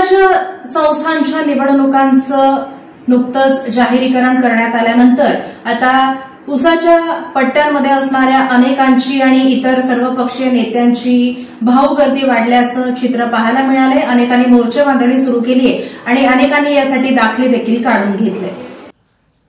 स्वराज्य संस्थांच्या निवडणुकांचं नुकतंच जाहीरीकरण करण्यात आल्यानंतर आता उसाच्या पट्ट्यांमध्ये असणाऱ्या अनेकांची आणि इतर सर्वपक्षीय नेत्यांची भाऊगर्दी वाढल्याचं चित्र पाहायला मिळालंय। अनेकांनी मोर्चे बांधणी सुरू केली आहे आणि अनेकांनी यासाठी दाखले देखील काढून घेतले।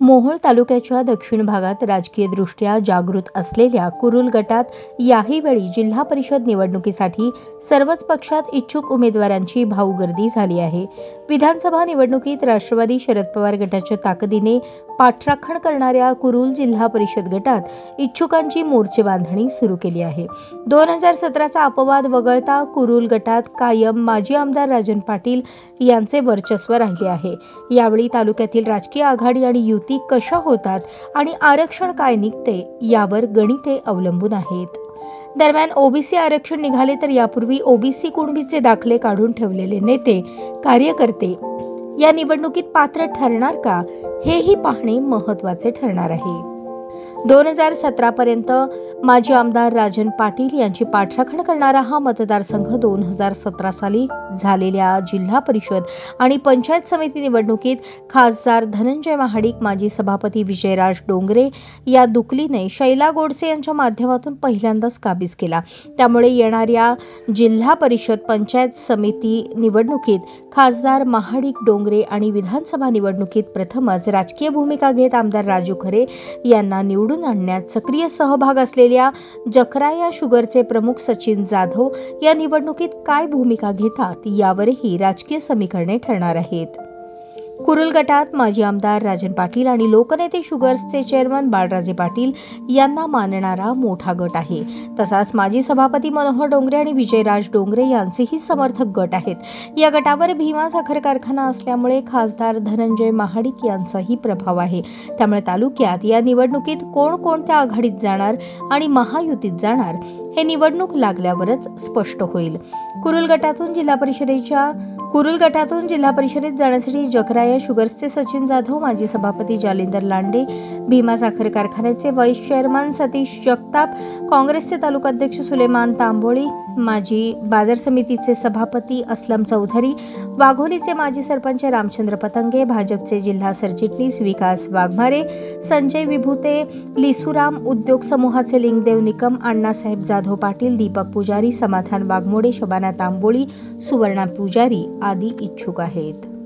मोहोळ तालुक्याच्या दक्षिण भागात राजकीयदृष्ट्या जागृत असलेल्या कुरुल गटात याही वेळी जिल्हा परिषद निवडणुकीसाठी सर्वच पक्षात इच्छुक उमेदवारांची भाऊगर्दी झाली आहे। विधानसभा निवडणुकीत राष्ट्रवादी शरद पवार गटाच्या ताकदीने पाठराखण करणाऱ्या कुरुल जिल्हा परिषद गटात इच्छुकांची मोर्चे बांधणी सुरू केली आहे। 2017चा अपवाद वगळता कुरुल गटात कायम माजी आमदार राजन पाटील यांचे वर्चस्व राहिले आहे। यावेळी तालुक्यातील राजकीय आघाडी आणि युती कशा होतात आणि आरक्षण काय निघते यावर गणिते अवलंबून आहेत। दरम्यान ओबीसी आरक्षण निघाले तर यापूर्वी ओबीसी कुणबीचे दाखले काढून ठेवलेले नेते कार्यकर्ते या निवडणुकीत पात्र ठरणार का हेही पाहणे महत्त्वाचे ठरणार आहे। 2017 पर्यंत माजी आमदार राजन पाटील यांची पाठराखण करणारा हा मतदारसंघ 2017 साली झालेल्या जिल्हा परिषद आणि पंचायत समिती निवडणुकीत खासदार धनंजय महाडिक, माजी सभापती विजयराज डोंगरे या दुकलीने शैला गोडसे यांच्या माध्यमातून पहिल्यांदाच काबीज केला। त्यामुळे येणाऱ्या जिल्हा परिषद पंचायत समिती निवडणुकीत खासदार महाडिक, डोंगरे आणि विधानसभा निवडणुकीत प्रथमच राजकीय भूमिका घेत आमदार राजू खरे यांना निवडून आणण्यात सक्रिय सहभाग असलेल्या जकराया शुगरचे प्रमुख सचिन जाधव या निवडणुकीत काय भूमिका घेतात यावरही राजकीय समीकरणे ठरणार आहेत। कुरुल गटात माजी आमदार राजन पाटील आणि लोकनेते शुगर्सचे चेअरमन बाळराजे पाटील यांना मानणारा मोठा गट आहे। तसाच माजी सभापती मनोहर डोंगरे आणि विजयराज डोंगरे यांचेही समर्थक गट आहेत। या गटावर भीमा साखर कारखाना असल्यामुळे खासदार धनंजय महाडिक यांचाही प्रभाव आहे। त्यामुळे तालुक्यात या निवडणुकीत कोणकोणत्या आघाडीत जाणार आणि महायुतीत जाणार हे निवडणूक लागल्यावरच स्पष्ट होईल। कुरुल गटातून जिल्हा परिषदेत जाण्यासाठी जकराया शुगर्सचे सचिन जाधव, माजी सभापती जालिंदर लांडे, भीमा साखर कारखान्याचे व्हाईस चेअरमन सतीश जगताप, काँग्रेसचे तालुकाध्यक्ष सुलेमान तांबोळी, माजी बाजार समितीचे सभापती असलम चौधरी, वाघोलीचे माजी सरपंच रामचंद्र पतंगे, भाजपचे जिल्हा सरचिटणीस विकास वाघमारे, संजय विभूते, लिसुराम उद्योग समूहाचे लिंगदेव निकम, अण्णासाहेब जाधव पाटील, दीपक पुजारी, समाधान वाघमोडे, शबाना तांबोळी, सुवर्णा पुजारी आदी इच्छुक आहेत।